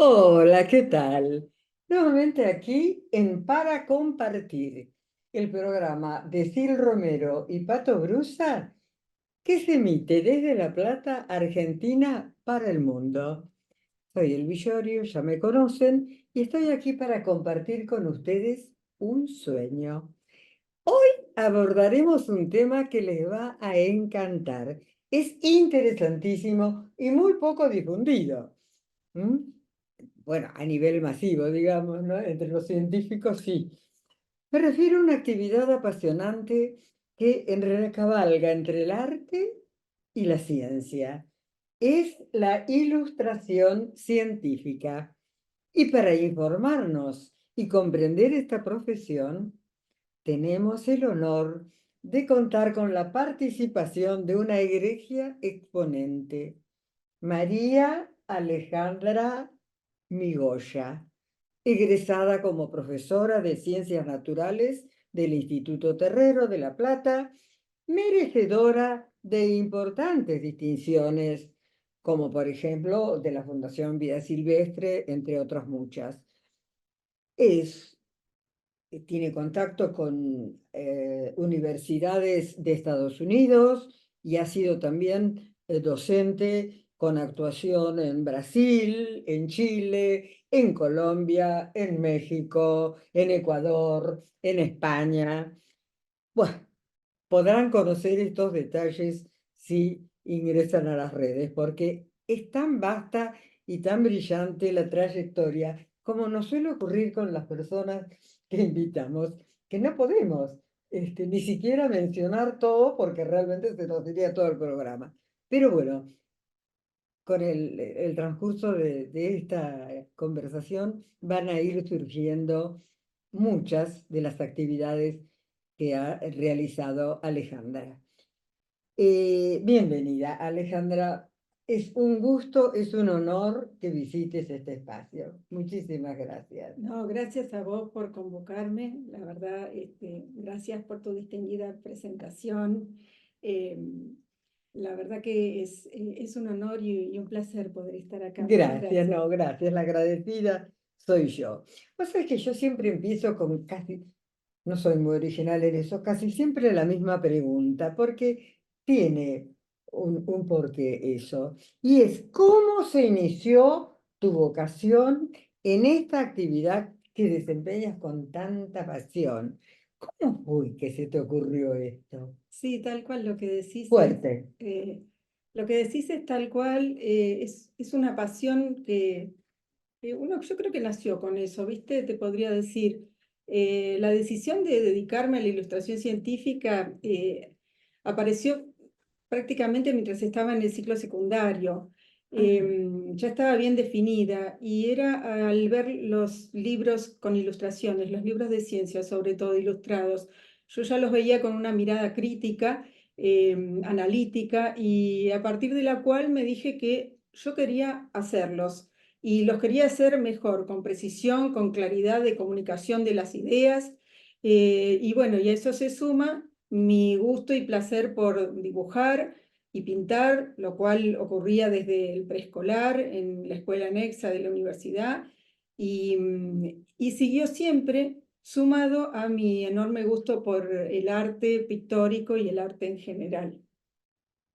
Hola, ¿qué tal? Nuevamente aquí en Para Compartir, el programa de Sil Romero y Pato Brusa que se emite desde La Plata, Argentina, para el mundo. Soy el Villorio, ya me conocen, y estoy aquí para compartir con ustedes un sueño. Abordaremos un tema que les va a encantar. Es interesantísimo y muy poco difundido. ¿Mm? Bueno, a nivel masivo, digamos, ¿no? Entre los científicos, sí. Me refiero a una actividad apasionante que en realidad cabalga entre el arte y la ciencia. Es la ilustración científica. Y para informarnos y comprender esta profesión, tenemos el honor de contar con la participación de una egregia exponente, María Alejandra Migoya, egresada como profesora de Ciencias Naturales del Instituto Terrero de La Plata, merecedora de importantes distinciones, como por ejemplo de la Fundación Vida Silvestre, entre otras muchas. Es Tiene contacto con universidades de Estados Unidos y ha sido también docente con actuación en Brasil, en Chile, en Colombia, en México, en Ecuador, en España. Bueno, podrán conocer estos detalles si ingresan a las redes, porque es tan vasta y tan brillante la trayectoria, como nos suele ocurrir con las personas que invitamos, que no podemos ni siquiera mencionar todo, porque realmente se nos diría todo el programa. Pero bueno, con el transcurso de esta conversación van a ir surgiendo muchas de las actividades que ha realizado Alejandra. Bienvenida, Alejandra. Es un gusto, es un honor que visites este espacio. Muchísimas gracias. No, gracias a vos por convocarme. La verdad, gracias por tu distinguida presentación. Eh, la verdad que es un honor y un placer poder estar acá. Muchas Gracias, gracias. no, gracias. La agradecida soy yo. Vos sabés que yo siempre empiezo con casi, no soy muy original en eso, casi siempre la misma pregunta, porque tiene un porqué eso. Y es, ¿cómo se inició tu vocación en esta actividad que desempeñas con tanta pasión? ¿Cómo fue que se te ocurrió esto? Sí, tal cual lo que decís Fuerte. lo que decís es tal cual, es una pasión que uno, yo creo que nació con eso, ¿viste? Te podría decir, la decisión de dedicarme a la ilustración científica apareció prácticamente mientras estaba en el ciclo secundario. Ya estaba bien definida y era al ver los libros con ilustraciones, los libros de ciencia, sobre todo ilustrados. Yo ya los veía con una mirada crítica, analítica, y a partir de la cual me dije que yo quería hacerlos y los quería hacer mejor, con precisión, con claridad de comunicación de las ideas. Y bueno, y a eso se suma mi gusto y placer por dibujar y pintar, lo cual ocurría desde el preescolar, en la escuela anexa de la universidad, y siguió siempre sumado a mi enorme gusto por el arte pictórico y el arte en general.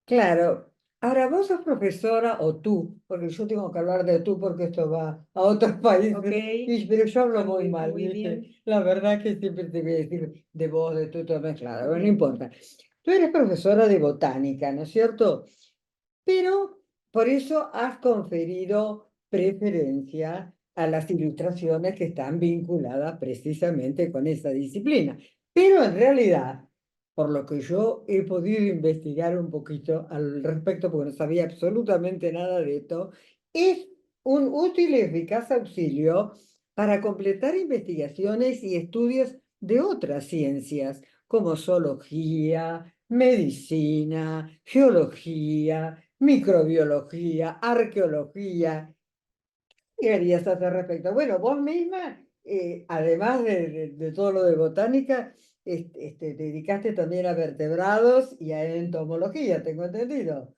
Claro. Ahora, vos sos profesora o tú, porque yo tengo que hablar de tú porque esto va a otros ¿Ok? países, pero yo hablo Está muy muy, mal, muy ¿viste? bien. La verdad que siempre te voy a decir de vos, de tú, todo mezclado, Ok. pero no importa. Tú eres profesora de botánica, ¿no es cierto? Pero por eso has conferido preferencia a las ilustraciones que están vinculadas precisamente con esa disciplina. Pero en realidad, por lo que yo he podido investigar un poquito al respecto, porque no sabía absolutamente nada de esto, es un útil y eficaz auxilio para completar investigaciones y estudios de otras ciencias, como zoología, medicina, geología, microbiología, arqueología. ¿Qué harías al respecto? Bueno, vos misma, además de todo lo de botánica, te dedicaste también a vertebrados y a entomología, tengo entendido.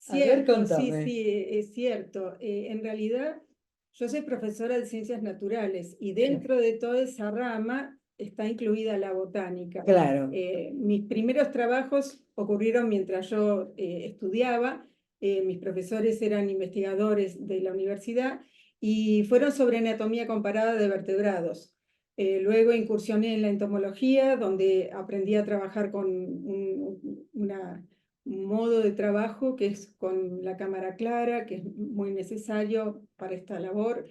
A ver, Cierto, sí, contame. sí, es cierto. En realidad, Yo soy profesora de ciencias naturales y Claro, dentro de toda esa rama está incluida la botánica. claro, Mis primeros trabajos ocurrieron mientras yo estudiaba. Mis profesores eran investigadores de la universidad y fueron sobre anatomía comparada de vertebrados. Luego incursioné en la entomología, donde aprendí a trabajar con un modo de trabajo que es con la cámara clara, que es muy necesario para esta labor,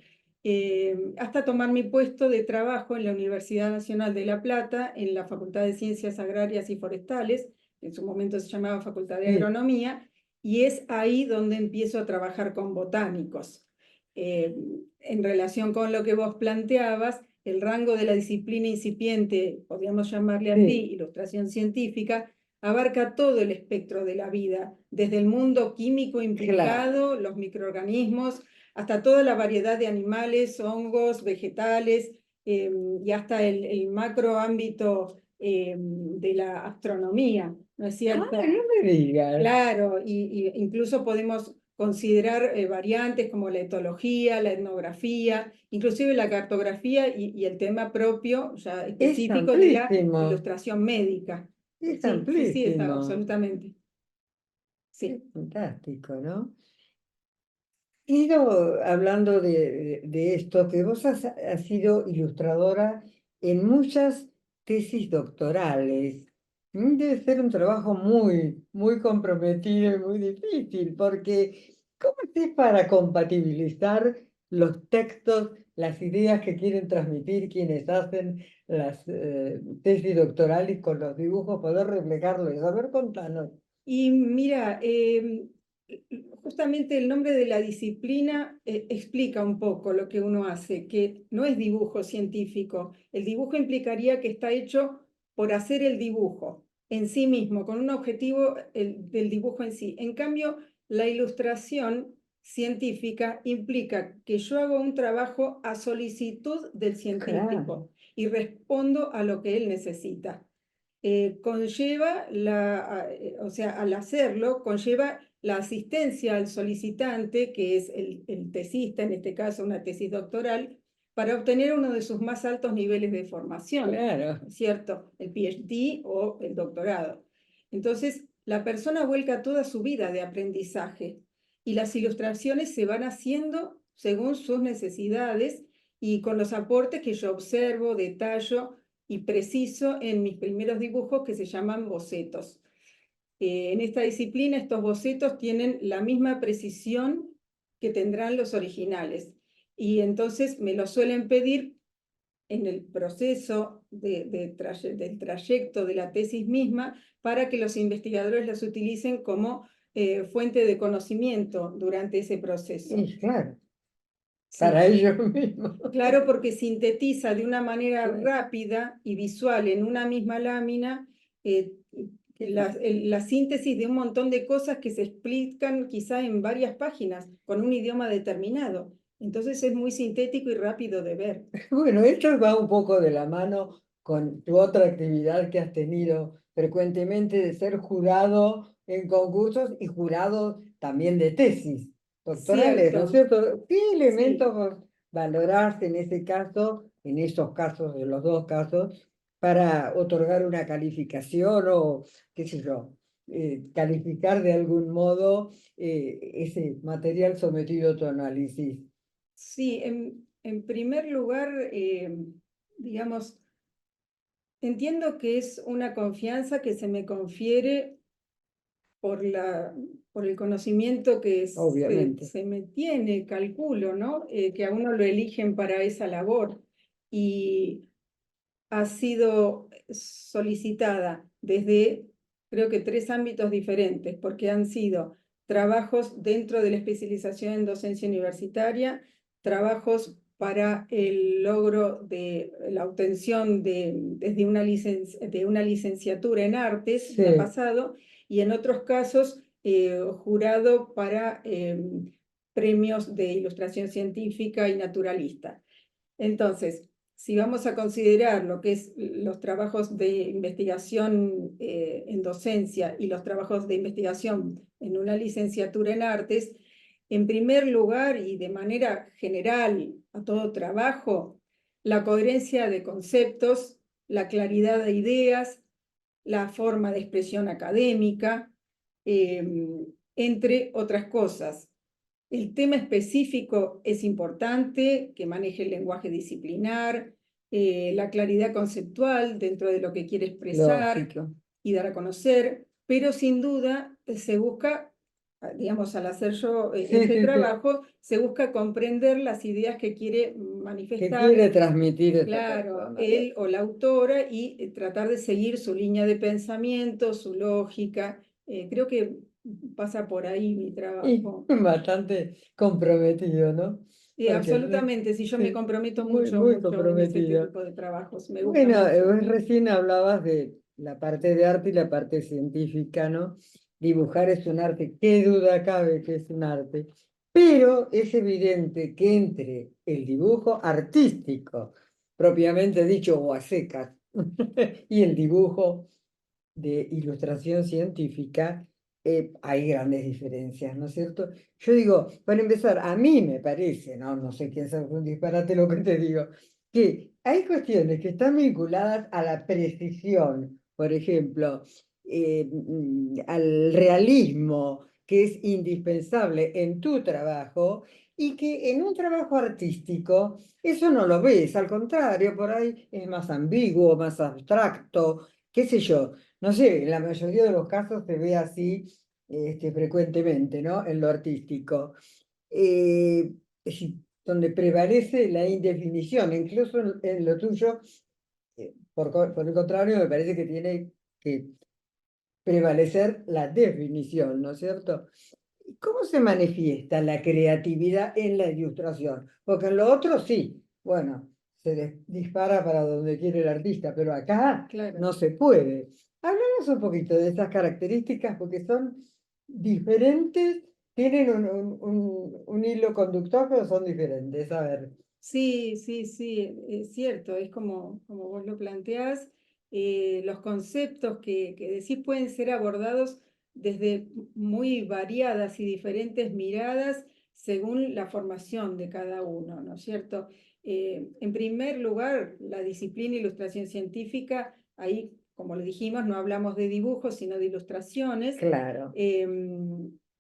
hasta tomar mi puesto de trabajo en la Universidad Nacional de La Plata, en la Facultad de Ciencias Agrarias y Forestales, que en su momento se llamaba Facultad de sí, Agronomía, y es ahí donde empiezo a trabajar con botánicos. En relación con lo que vos planteabas, el rango de la disciplina incipiente, podríamos llamarle sí, así, ilustración científica, abarca todo el espectro de la vida, desde el mundo químico claro. implicado, los microorganismos, hasta toda la variedad de animales, hongos, vegetales, y hasta el macro ámbito de la astronomía, ¿no es Ah, cierto? no me digas. Claro, y incluso podemos considerar variantes como la etología, la etnografía, inclusive la cartografía y el tema propio, ya Es específico de la amplísimo, ilustración médica. es Sí, sí, sí, está amplísimo. absolutamente. Es Sí. fantástico, ¿no? He ido hablando de esto, que vos has sido ilustradora en muchas tesis doctorales. Debe ser un trabajo muy, muy comprometido y muy difícil, porque ¿cómo haces para compatibilizar los textos, las ideas que quieren transmitir quienes hacen las tesis doctorales con los dibujos, poder reflejarlos? A ver, contanos. Y mira, justamente el nombre de la disciplina explica un poco lo que uno hace, que no es dibujo científico. El dibujo implicaría que está hecho por hacer el dibujo en sí mismo, con un objetivo del dibujo en sí. En cambio, la ilustración científica implica que yo hago un trabajo a solicitud del Claro, científico y respondo a lo que él necesita. Conlleva o sea, al hacerlo, conlleva la asistencia al solicitante, que es el tesista, en este caso una tesis doctoral, para obtener uno de sus más altos niveles de formación, claro. ¿cierto? El PhD o el doctorado. Entonces, la persona vuelca toda su vida de aprendizaje y las ilustraciones se van haciendo según sus necesidades y con los aportes que yo observo, detallo y preciso en mis primeros dibujos que se llaman bocetos. En esta disciplina estos bocetos tienen la misma precisión que tendrán los originales y entonces me lo suelen pedir en el proceso del trayecto de la tesis misma para que los investigadores los utilicen como fuente de conocimiento durante ese proceso. Y claro, para Sí. ellos mismos. Claro, porque sintetiza de una manera Claro. rápida y visual en una misma lámina eh, la síntesis de un montón de cosas que se explican quizá en varias páginas con un idioma determinado. Entonces es muy sintético y rápido de ver. Bueno, esto va un poco de la mano con tu otra actividad que has tenido frecuentemente de ser jurado en concursos y jurado también de tesis doctorales, ¿no es Cierto, cierto? ¿Qué sí. elementos vos valorás en ese caso, en esos casos, en los dos casos, para otorgar una calificación o, qué sé yo, calificar de algún modo ese material sometido a tu análisis? Sí, en primer lugar, digamos, entiendo que es una confianza que se me confiere por por el conocimiento que Obviamente. se me tiene, calculo, ¿no? Que a uno lo eligen para esa labor y ha sido solicitada desde, creo que 3 ámbitos diferentes, porque han sido trabajos dentro de la especialización en docencia universitaria, trabajos para el logro de la obtención desde de una licenciatura en artes, me ha Sí. pasado, y en otros casos jurado para premios de ilustración científica y naturalista. Entonces, si vamos a considerar lo que es los trabajos de investigación en docencia y los trabajos de investigación en una licenciatura en artes, en primer lugar y de manera general a todo trabajo, la coherencia de conceptos, la claridad de ideas, la forma de expresión académica, entre otras cosas. El tema específico es importante, que maneje el lenguaje disciplinar, la claridad conceptual dentro de lo que quiere expresar Lógico. y dar a conocer, pero sin duda se busca, digamos, al hacer yo Sí, este sí, sí. trabajo, se busca comprender las ideas que quiere Que manifestar, quiere transmitir esa claro, persona. él o la autora y tratar de seguir su línea de pensamiento, su lógica. Creo que pasa por ahí mi Y trabajo. bastante comprometido, ¿no? Porque Absolutamente, si yo me sí, comprometo muy, mucho, muy mucho en ese comprometido. tipo de trabajos, me gusta Bueno, mucho. vos recién hablabas de la parte de arte y la parte científica, ¿no? Dibujar es un arte, qué duda cabe que es un arte, pero es evidente que entre el dibujo artístico, propiamente dicho, o a secas, y el dibujo de ilustración científica, hay grandes diferencias, ¿no es cierto? Yo digo, para empezar, a mí me parece, no, no sé quién sabe, un disparate lo que te digo, que hay cuestiones que están vinculadas a la precisión, por ejemplo, al realismo, que es indispensable en tu trabajo, y que en un trabajo artístico eso no lo ves, al contrario, por ahí es más ambiguo, más abstracto, qué sé yo. No sé, en la mayoría de los casos se ve así frecuentemente, ¿no? En lo artístico. Es decir, donde prevalece la indefinición, incluso en lo tuyo, por el contrario, me parece que tiene que prevalecer la definición, ¿no es cierto? ¿Cómo se manifiesta la creatividad en la ilustración? Porque en lo otro sí, bueno, se dispara para donde quiere el artista, pero acá Claro. no se puede. Hablamos un poquito de estas características porque son diferentes, tienen un hilo conductor, pero son diferentes. A ver, Sí, sí, sí, es cierto, es como vos lo planteás. Los conceptos que decís pueden ser abordados desde muy variadas y diferentes miradas según la formación de cada uno, ¿no es cierto? En primer lugar, la disciplina ilustración científica, ahí, como le dijimos, no hablamos de dibujos, sino de ilustraciones. claro,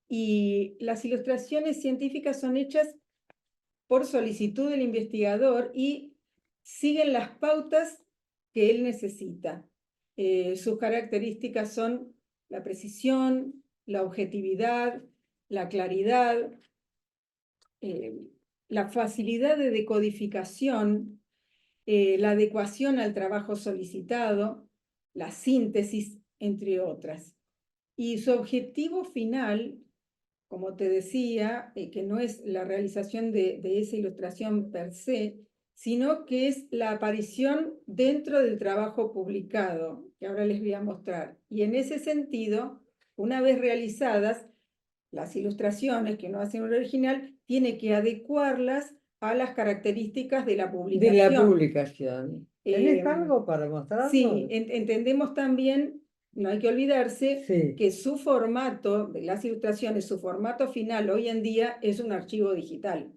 Y las ilustraciones científicas son hechas por solicitud del investigador y siguen las pautas que él necesita. Sus características son la precisión, la objetividad, la claridad, eh, la facilidad de decodificación, la adecuación al trabajo solicitado, la síntesis, entre otras. Y su objetivo final, como te decía, que no es la realización de esa ilustración per se, sino que es la aparición dentro del trabajo publicado, que ahora les voy a mostrar. Y en ese sentido, una vez realizadas, las ilustraciones que no hacen un original, tiene que adecuarlas a las características de la de la publicación. publicación. ¿Tenés Eh, algo para Sí, mostrarnos? entendemos también, no hay que olvidarse, Sí, que su formato de las ilustraciones, su formato final hoy en día es un archivo digital,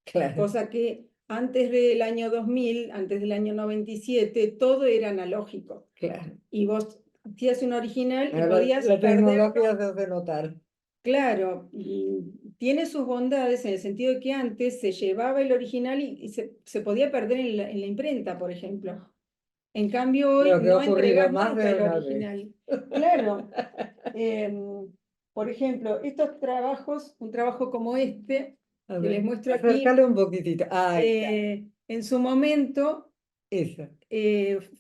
claro, cosa que antes del año 2000, antes del año 97, todo era analógico. claro. Y vos hacías un original y Ahora podías la perderlo. tecnología se hace notar. Claro, y tiene sus bondades en el sentido de que antes se llevaba el original y se podía perder en la imprenta, por ejemplo. En cambio, hoy Lo que ha no ocurrido entregas más nunca de el una vez. original. Claro. Por ejemplo, estos trabajos, un trabajo como este, A que les ver, muestro aquí, acércale un poquitito. Ahí está. en su momento Eso.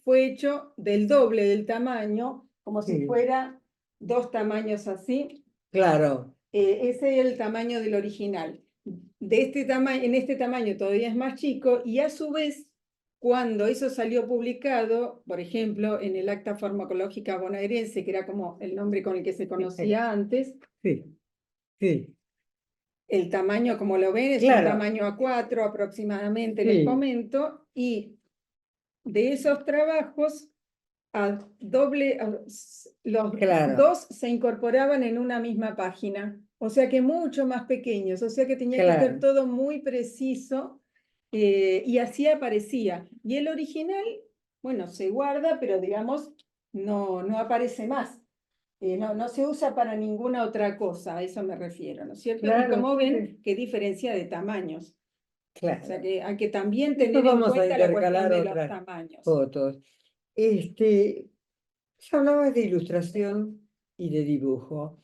fue hecho del doble del tamaño, como si Sí. fuera dos tamaños así. Claro, Ese es el tamaño del original. De este tamaño, en este tamaño todavía es más chico y a su vez, cuando eso salió publicado, por ejemplo, en el Acta Farmacológica Bonaerense, que era como el nombre con el que se conocía antes, sí, sí. el tamaño, como lo ven, es un Claro, tamaño A4 aproximadamente, les sí, comento, y de esos trabajos, los claro. dos se incorporaban en una misma página. O sea que mucho más pequeños, o sea que tenía que ser Claro, todo muy preciso y así aparecía. Y el original, bueno, se guarda, pero digamos, no aparece más. No se usa para ninguna otra cosa, a eso me refiero, ¿no es cierto? Y claro, como sí, sí, ven, qué diferencia de tamaños. O sea claro. que hay que también Después tener en vamos a cuenta la cuestión intercalar de los otras tamaños. fotos. Este, ya hablabas de ilustración y de dibujo.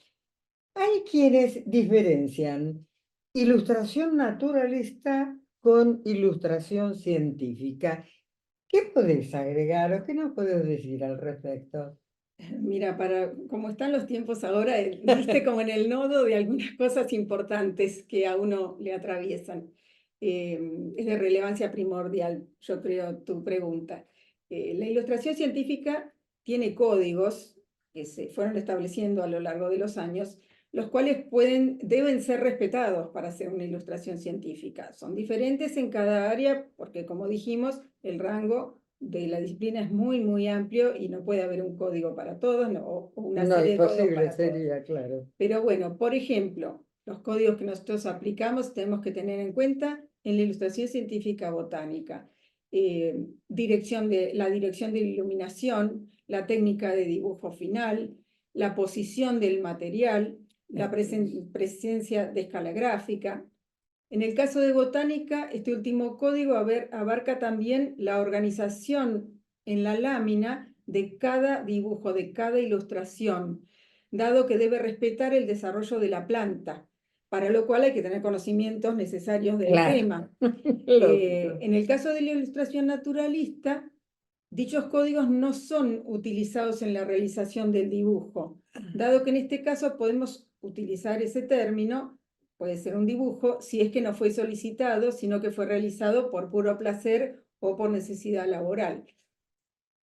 Hay quienes diferencian ilustración naturalista con ilustración científica. ¿Qué podés agregar o qué nos podés decir al respecto? Mira, como están los tiempos ahora, diste como en el nodo de algunas cosas importantes que a uno le atraviesan. Es de relevancia primordial, yo creo, tu pregunta. La ilustración científica tiene códigos que se fueron estableciendo a lo largo de los años, los cuales deben ser respetados para hacer una ilustración científica. Son diferentes en cada área porque, como dijimos, el rango de la disciplina es muy, muy amplio y no puede haber un código para todos, o una No, serie de códigos imposible para todos. sería, claro. Pero bueno, por ejemplo, los códigos que nosotros aplicamos tenemos que tener en cuenta en la ilustración científica botánica. La dirección de iluminación, la técnica de dibujo final, la posición del material, la presencia de escala gráfica. En el caso de botánica, este último código abarca también la organización en la lámina de cada dibujo, de cada ilustración, dado que debe respetar el desarrollo de la planta, para lo cual hay que tener conocimientos necesarios del Claro, tema. lógico. En el caso de la ilustración naturalista, dichos códigos no son utilizados en la realización del dibujo, dado que en este caso podemos utilizar ese término, puede ser un dibujo, si es que no fue solicitado, sino que fue realizado por puro placer o por necesidad laboral.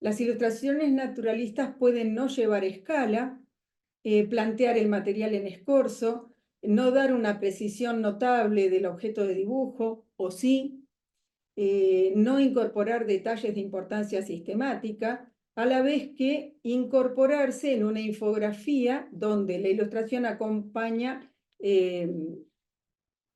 Las ilustraciones naturalistas pueden no llevar escala, plantear el material en escorzo, no dar una precisión notable del objeto de dibujo, o sí, no incorporar detalles de importancia sistemática, a la vez que incorporarse en una infografía donde la ilustración acompaña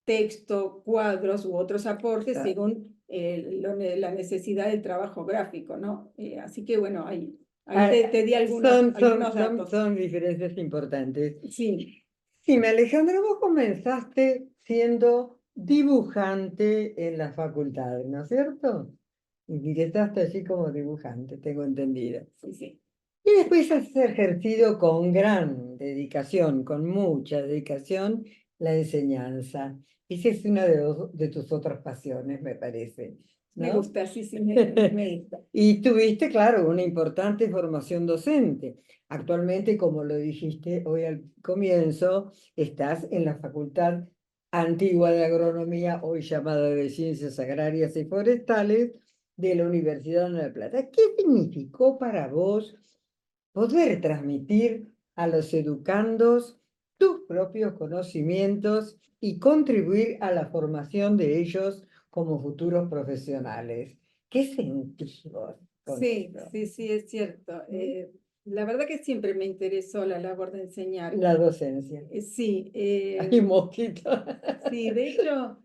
texto, cuadros u otros aportes Claro. según la necesidad del trabajo gráfico, ¿no? Así que bueno, ahí Ah, te di algunos datos. son diferencias importantes. Sí, Dime, Alejandra, vos comenzaste siendo dibujante en la facultad, ¿no es cierto? Ingresaste allí como dibujante, tengo entendido. sí, sí. Y después has ejercido con gran dedicación, con mucha dedicación, la enseñanza. Esa es una de tus otras pasiones, me parece, Me ¿no? gusta, sí, sí, me gusta. Y tuviste, claro, una importante formación docente. Actualmente, como lo dijiste hoy al comienzo, estás en la Facultad Antigua de Agronomía, hoy llamada de Ciencias Agrarias y Forestales, de la Universidad de La Plata. ¿Qué significó para vos poder transmitir a los educandos tus propios conocimientos y contribuir a la formación de ellos como futuros profesionales? ¿Qué sentís vos con Sí, eso? sí, sí, es cierto. ¿Mm? La verdad que siempre me interesó la labor de enseñar. La docencia. Sí, Ay, mosquito. sí, de hecho,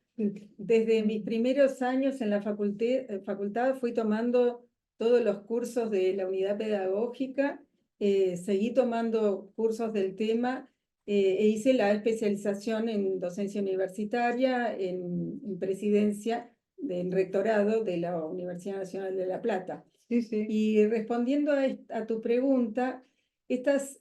desde mis primeros años en la facultad fui tomando todos los cursos de la unidad pedagógica, seguí tomando cursos del tema e hice la especialización en docencia universitaria, en presidencia del rectorado de la Universidad Nacional de La Plata. Sí, sí. Y respondiendo a tu pregunta, estas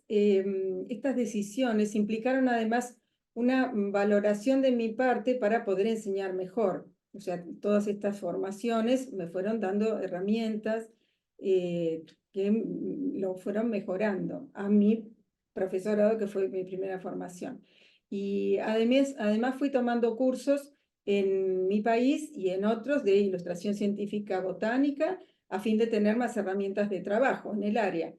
decisiones implicaron además una valoración de mi parte para poder enseñar mejor. O sea, todas estas formaciones me fueron dando herramientas que lo fueron mejorando a mi profesorado, que fue mi primera formación. Y además fui tomando cursos en mi país y en otros de ilustración científica botánica a fin de tener más herramientas de trabajo en el área.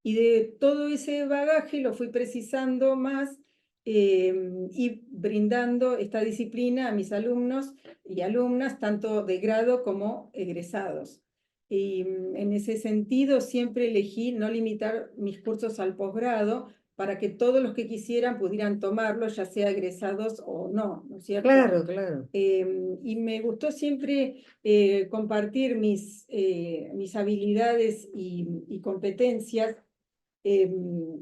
Y de todo ese bagaje lo fui precisando más y brindando esta disciplina a mis alumnos y alumnas, tanto de grado como egresados. Y en ese sentido siempre elegí no limitar mis cursos al posgrado para que todos los que quisieran pudieran tomarlo, ya sea egresados o no, ¿no es cierto? Claro, claro. Y me gustó siempre compartir mis habilidades y competencias. ¿Qué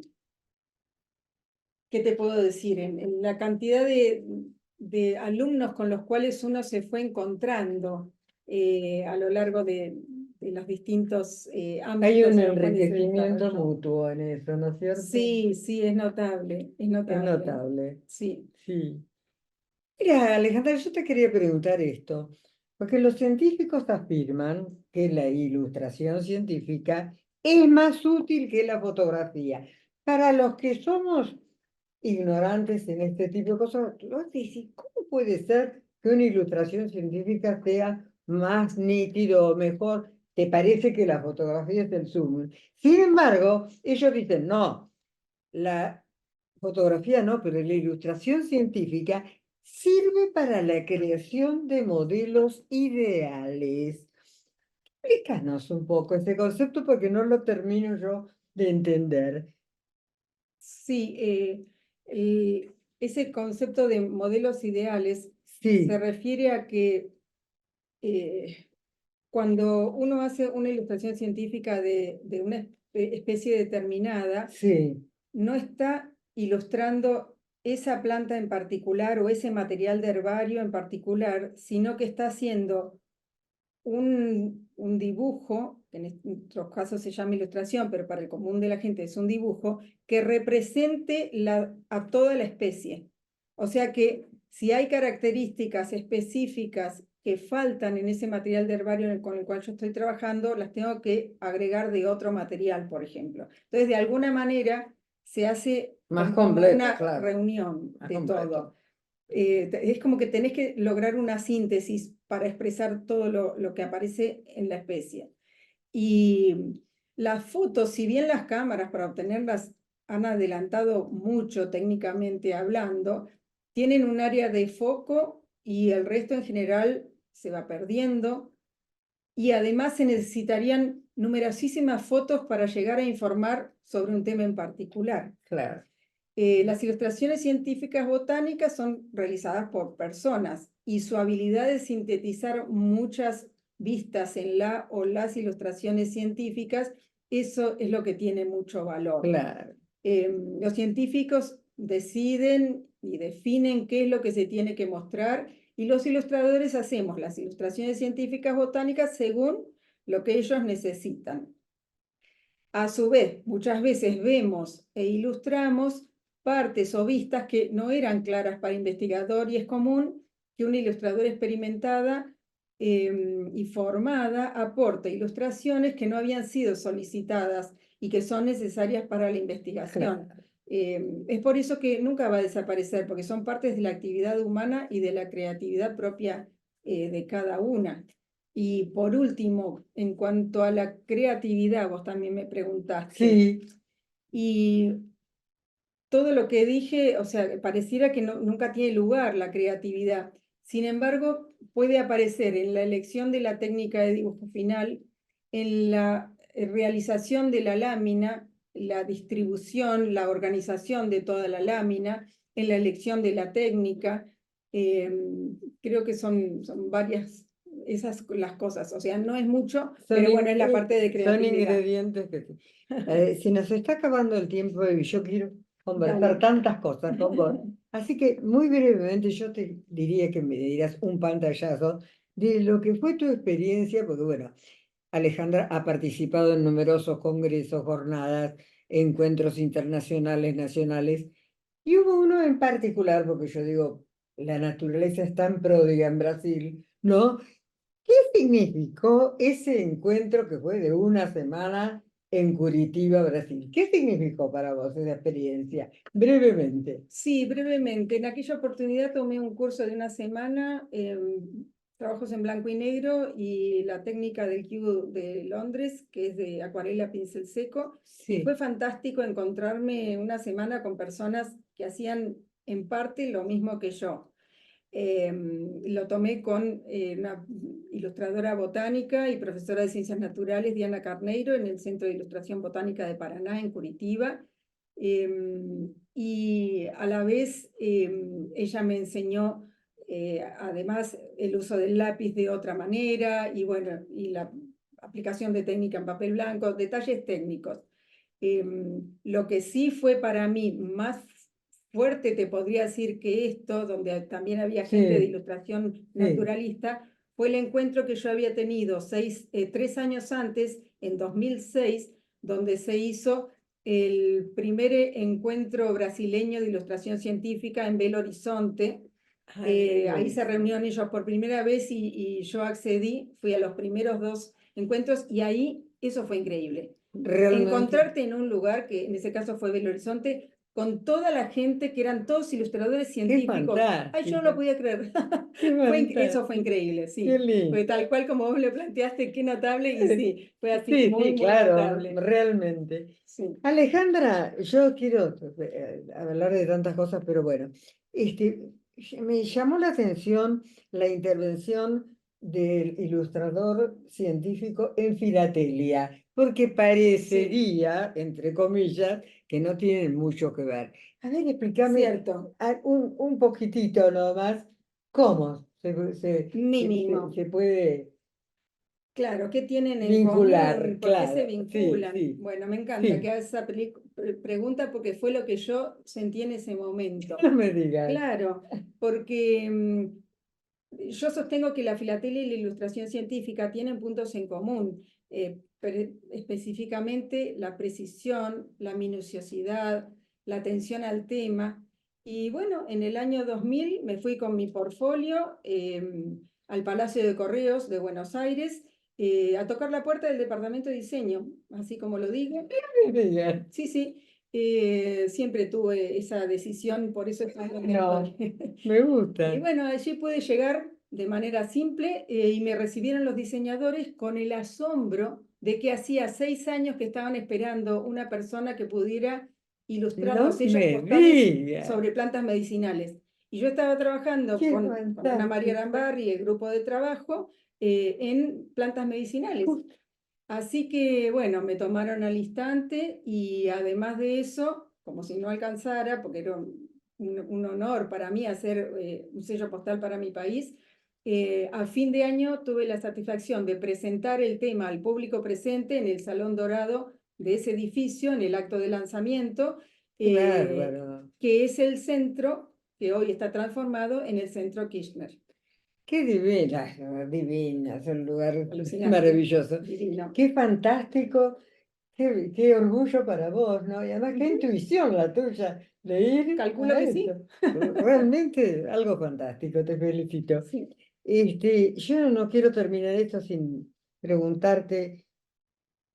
te puedo decir? En la cantidad de alumnos con los cuales uno se fue encontrando a lo largo de los distintos Hay ámbitos un en los cuales se enriquecimiento desarrolló. mutuo en eso, ¿no es cierto? Sí, sí, es notable, es Es notable. notable. Sí. Sí. Mira, Alejandra, yo te quería preguntar esto, porque los científicos afirman que la ilustración científica es más útil que la fotografía. Para los que somos ignorantes en este tipo de cosas, vos decís, ¿cómo puede ser que una ilustración científica sea más nítido o mejor? ¿Te parece que la fotografía es el zoom? Sin embargo, ellos dicen, no, la fotografía no, pero la ilustración científica sirve para la creación de modelos ideales. Explícanos un poco ese concepto porque no lo termino yo de entender. Sí, ese concepto de modelos ideales se Sí, refiere a que cuando uno hace una ilustración científica de una especie determinada, sí, no está ilustrando esa planta en particular o ese material de herbario en particular, sino que está haciendo un dibujo, que en otros casos se llama ilustración, pero para el común de la gente es un dibujo, que represente a toda la especie. O sea que si hay características específicas que faltan en ese material de herbario con el cual yo estoy trabajando, las tengo que agregar de otro material, por ejemplo. Entonces, de alguna manera, se hace más como completo, una claro, reunión más de completo. todo. Es como que tenés que lograr una síntesis para expresar todo lo que aparece en la especie. Y las fotos, si bien las cámaras para obtenerlas han adelantado mucho técnicamente hablando, tienen un área de foco y el resto en general se va perdiendo. Y además se necesitarían numerosísimas fotos para llegar a informar sobre un tema en particular. Claro, Las ilustraciones científicas botánicas son realizadas por personas y su habilidad de sintetizar muchas vistas en la o las ilustraciones científicas, eso es lo que tiene mucho valor. claro. Los científicos deciden y definen qué es lo que se tiene que mostrar y los ilustradores hacemos las ilustraciones científicas botánicas según lo que ellos necesitan. A su vez, muchas veces vemos e ilustramos partes o vistas que no eran claras para el investigador y es común que una ilustradora experimentada y formada aporte ilustraciones que no habían sido solicitadas y que son necesarias para la investigación. Claro. Es por eso que nunca va a desaparecer, porque son partes de la actividad humana y de la creatividad propia de cada una. Y por último, en cuanto a la creatividad, vos también me preguntaste, Sí, y todo lo que dije, o sea, pareciera que nunca tiene lugar la creatividad. Sin embargo, puede aparecer en la elección de la técnica de dibujo final, en la realización de la lámina, la distribución, la organización de toda la lámina, en la elección de la técnica. Eh, Creo que son varias esas las cosas. O sea, no es mucho, son, pero bueno, es la parte de son creatividad. ingredientes que... se nos está acabando el tiempo y yo quiero conversar Dale. tantas cosas con vos. Así que muy brevemente yo te diría que me dieras un pantallazo de lo que fue tu experiencia, porque bueno, Alejandra ha participado en numerosos congresos, jornadas, encuentros internacionales, nacionales, y hubo uno en particular, porque yo digo, la naturaleza es tan pródiga en Brasil, ¿no? ¿Qué significó ese encuentro que fue de una semana en Curitiba, Brasil? ¿Qué significó para vos esa experiencia? Brevemente. Sí, brevemente. En aquella oportunidad tomé un curso de una semana, trabajos en blanco y negro y la técnica del Q de Londres, que es de acuarela pincel seco. Y fue Sí, fantástico encontrarme una semana con personas que hacían en parte lo mismo que yo. Lo tomé con una ilustradora botánica y profesora de ciencias naturales, Diana Carneiro, en el Centro de Ilustración Botánica de Paraná, en Curitiba. Y a la vez ella me enseñó además el uso del lápiz de otra manera y bueno, y la aplicación de técnica en papel blanco, detalles técnicos. Lo que sí fue para mí más fuerte, te podría decir que esto, donde también había gente de Sí, ilustración sí. naturalista, fue el encuentro que yo había tenido 3 años antes, en 2006, donde se hizo el primer encuentro brasileño de ilustración científica en Belo Horizonte. Ahí se reunieron ellos por primera vez y yo accedí, fui a los primeros 2 encuentros y ahí eso fue increíble. Realmente, Encontrarte en un lugar, que en ese caso fue Belo Horizonte, con toda la gente que eran todos ilustradores qué científicos. Ay, yo no lo fantástico, podía creer. qué Eso fue fantástico, increíble, qué sí. Fue lindo. tal cual como vos lo planteaste, qué notable, y sí, fue así Sí, muy, sí, muy claro, notable. realmente. Sí. Alejandra, yo quiero hablar de tantas cosas, pero bueno, me llamó la atención la intervención del ilustrador científico en filatelia, porque Sí, parecería, entre comillas, que no tienen mucho que ver. A ver, explícame cierto, un poquitito nomás cómo mínimo. se puede Claro, ¿qué tienen en vincular, común? ¿Por qué se claro, sí, vinculan? sí, Bueno, me encanta que sí. hagas esa pregunta porque fue lo que yo sentí en ese momento. No me digas. Claro, porque yo sostengo que la filatelia y la ilustración científica tienen puntos en común, específicamente la precisión, la minuciosidad, la atención al tema. Y bueno, en el año 2000 me fui con mi portfolio al Palacio de Correos de Buenos Aires a tocar la puerta del departamento de diseño, así como lo digo. No me digas. Sí, sí, siempre tuve esa decisión, por eso estoy donde No, estoy. me Y gusta. bueno, allí pude llegar de manera simple y me recibieron los diseñadores con el asombro de que hacía 6 años que estaban esperando una persona que pudiera ilustrar No los sellos me postales digas. sobre plantas medicinales. Y yo estaba trabajando Qué con Ana María fantástico. Arambar y el grupo de trabajo en plantas medicinales. Justo. Así que, bueno, me tomaron al instante y además de eso, como si no alcanzara, porque era un honor para mí hacer un sello postal para mi país, a fin de año tuve la satisfacción de presentar el tema al público presente en el Salón Dorado de ese edificio, en el acto de lanzamiento, Qué eh, bárbaro. que es el centro que hoy está transformado en el Centro Kirchner. Qué divina, divina, es un lugar Alucinante, maravilloso. divino. Qué fantástico, qué orgullo para vos, ¿no? Y además, qué Ujú. intuición la tuya de ir Calculo a que esto. sí. Realmente algo fantástico, te felicito. Sí. Yo no quiero terminar esto sin preguntarte.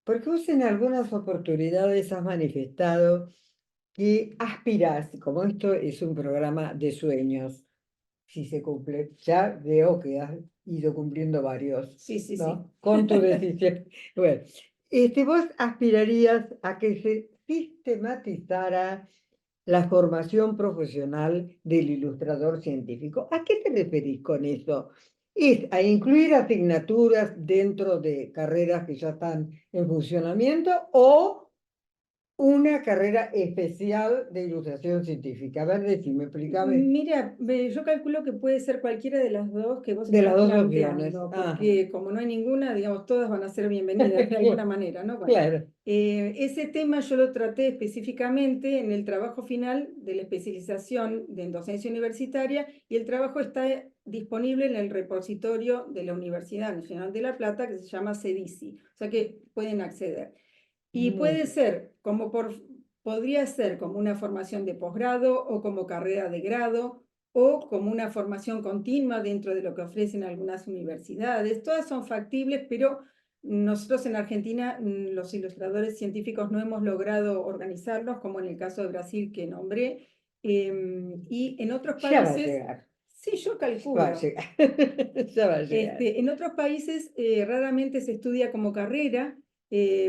Porque vos en algunas oportunidades has manifestado que aspirás, como esto es un programa de sueños, si se cumple, ya veo que has ido cumpliendo varios, Sí, sí, sí. ¿no? Con tu decisión. Bueno, vos aspirarías a que se sistematizara la formación profesional del ilustrador científico. ¿A qué te referís con eso? ¿Es a incluir asignaturas dentro de carreras que ya están en funcionamiento o una carrera especial de ilustración científica? A ver, decime, explícame. Mira, yo calculo que puede ser cualquiera de las dos que vos De las estás dos opciones. planteando, Ajá. porque como no hay ninguna, digamos, todas van a ser bienvenidas de alguna manera, ¿no? Bueno, Claro. ese tema yo lo traté específicamente en el trabajo final de la especialización en docencia universitaria y el trabajo está disponible en el repositorio de la Universidad Nacional de La Plata que se llama CEDICI, o sea que pueden acceder. Y puede Muy ser podría ser como una formación de posgrado o como carrera de grado o como una formación continua dentro de lo que ofrecen algunas universidades. Todas son factibles, pero nosotros en Argentina, los ilustradores científicos no hemos logrado organizarlos, como en el caso de Brasil que nombré. Y en otros Ya va a países, llegar. sí, yo Va a calculo. llegar. Ya va a llegar. En otros países raramente se estudia como carrera,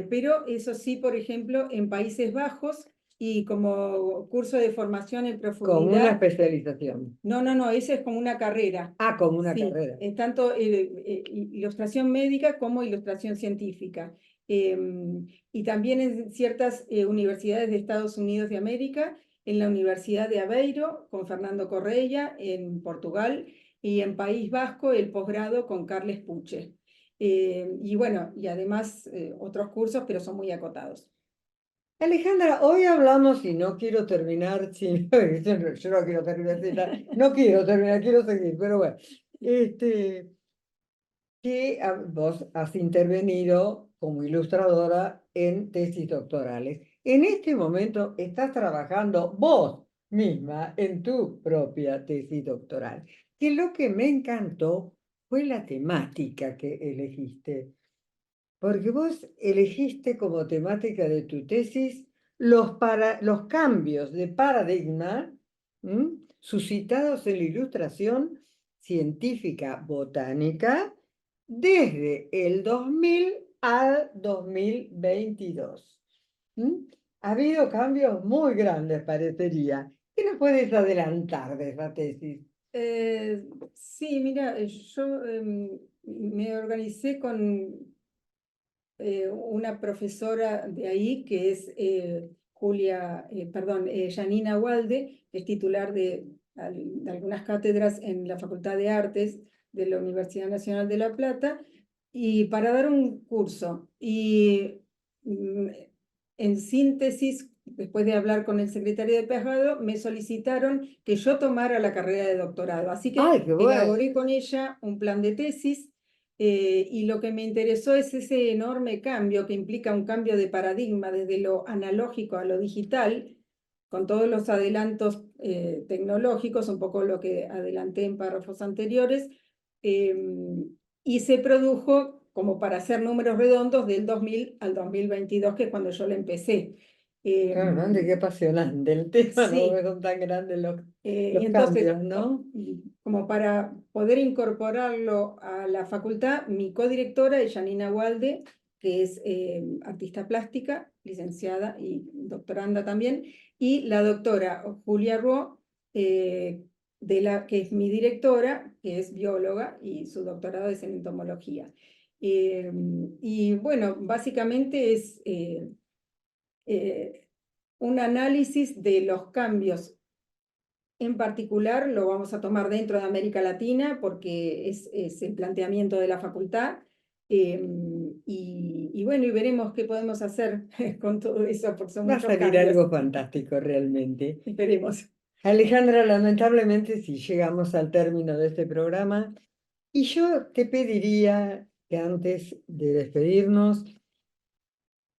pero eso sí, por ejemplo, en Países Bajos y como curso de formación en Con una profundidad, especialización. no, no, no, eso es como una carrera. Ah, como una Sí, carrera. es tanto ilustración médica como ilustración científica. y también en ciertas universidades de Estados Unidos de América, en la Universidad de Aveiro con Fernando Correia en Portugal y en País Vasco el posgrado con Carles Puche. Y bueno, y además otros cursos, pero son muy acotados. Alejandra, hoy hablamos y no quiero terminar sin... Yo no quiero terminar sin... No quiero terminar, quiero seguir, pero bueno. Que vos has intervenido como ilustradora en tesis doctorales. En este momento estás trabajando vos misma en tu propia tesis doctoral, que lo que me encantó fue la temática que elegiste, porque vos elegiste como temática de tu tesis los cambios de paradigma suscitados en la ilustración científica botánica desde el 2000 al 2022. ¿Mm? Ha habido cambios muy grandes, parecería. ¿Qué nos puedes adelantar de esa tesis? Sí, mira, yo me organicé con una profesora de ahí que es Janina Walde, que es titular de algunas cátedras en la Facultad de Artes de la Universidad Nacional de La Plata, y para dar un curso. Y mm, en síntesis, después de hablar con el secretario de posgrado, me solicitaron que yo tomara la carrera de doctorado. Así que ¡Ay, qué bueno! elaboré con ella un plan de tesis y lo que me interesó es ese enorme cambio que implica un cambio de paradigma desde lo analógico a lo digital, con todos los adelantos tecnológicos, un poco lo que adelanté en párrafos anteriores, eh, y se produjo, como para hacer números redondos, del 2000 al 2022, que es cuando yo la empecé. Eh, Realmente qué apasionante el tema, no sí, son tan grandes y los entonces, cambios, ¿no? como para poder incorporarlo a la facultad, mi codirectora es Janina Walde, que es artista plástica, licenciada y doctoranda también, y la doctora Julia Ruo, que es mi directora, que es bióloga y su doctorado es en entomología. Y bueno, básicamente es un análisis de los cambios. En particular, lo vamos a tomar dentro de América Latina porque es el planteamiento de la facultad. Y bueno, y veremos qué podemos hacer con todo eso, porque son Va a muchos salir cambios. algo fantástico realmente. Esperemos. Alejandra, lamentablemente si llegamos al término de este programa y yo te pediría que antes de despedirnos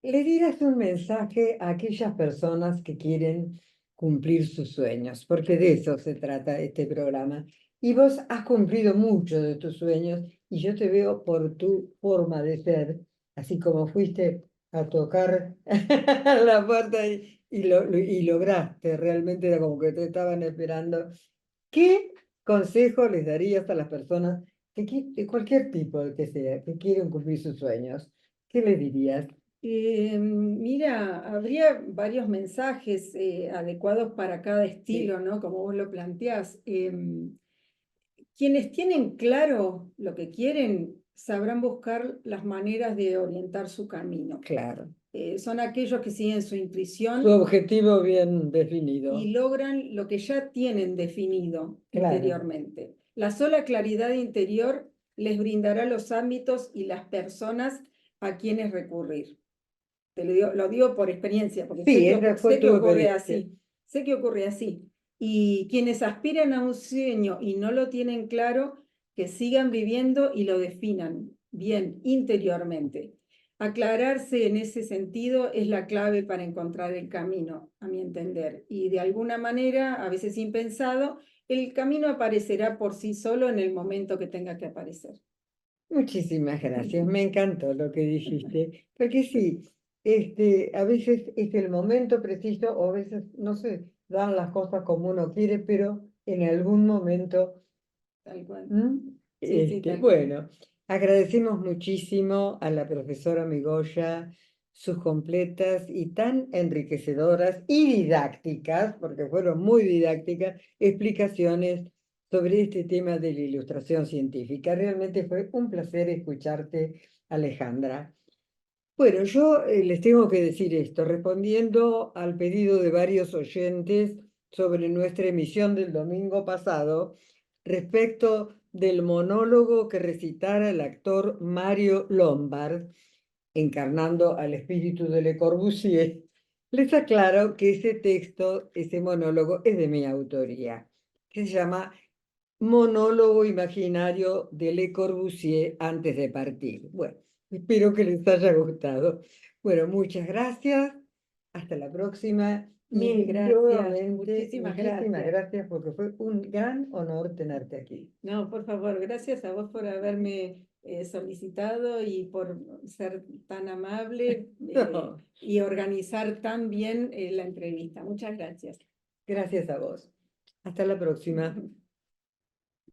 le dieras un mensaje a aquellas personas que quieren cumplir sus sueños, porque de eso se trata este programa. Y vos has cumplido mucho de tus sueños y yo te veo por tu forma de ser, así como fuiste a tocar la puerta y lograste, realmente era como que te estaban esperando. ¿Qué consejo les darías a las personas de cualquier tipo que sea, que quieren cumplir sus sueños? ¿Qué les dirías? Mira, habría varios mensajes adecuados para cada Sí, estilo, ¿no? Como vos lo planteás. Quienes tienen claro lo que quieren sabrán buscar las maneras de orientar su camino. claro. Son aquellos que siguen su Su intuición objetivo bien y definido. logran lo que ya tienen definido Claro. interiormente. La sola claridad interior les brindará los ámbitos y las personas a quienes recurrir. Lo digo por experiencia, porque Sí, esa fue sé que tu ocurre experiencia. así, sé que ocurre así. Y quienes aspiran a un sueño y no lo tienen claro, que sigan viviendo y lo definan bien interiormente. Aclararse en ese sentido es la clave para encontrar el camino, a mi entender. Y de alguna manera, a veces impensado, el camino aparecerá por sí solo en el momento que tenga que aparecer. Muchísimas gracias. Me encantó lo que dijiste. Porque sí, a veces es el momento preciso o a veces no se dan las cosas como uno quiere, pero en algún momento. Tal cual. ¿Mm? Sí, sí, tal cual. Bueno, agradecemos muchísimo a la profesora Migoya sus completas y tan enriquecedoras y didácticas, porque fueron muy didácticas, explicaciones sobre este tema de la ilustración científica. Realmente fue un placer escucharte, Alejandra. Bueno, yo les tengo que decir esto, respondiendo al pedido de varios oyentes sobre nuestra emisión del domingo pasado, respecto del monólogo que recitara el actor Mario Lombard, encarnando al espíritu de Le Corbusier, les aclaro que ese texto, ese monólogo, es de mi autoría, que se llama Monólogo imaginario de Le Corbusier antes de partir. Bueno, espero que les haya gustado. Bueno, muchas gracias. Hasta la próxima. Y Mil gracias, nuevamente, muchísimas muchísimas gracias. gracias porque fue un gran honor tenerte aquí. No, por favor, gracias a vos por haberme solicitado y por ser tan amable No, y organizar tan bien la entrevista. Muchas gracias. gracias a vos. Hasta la próxima.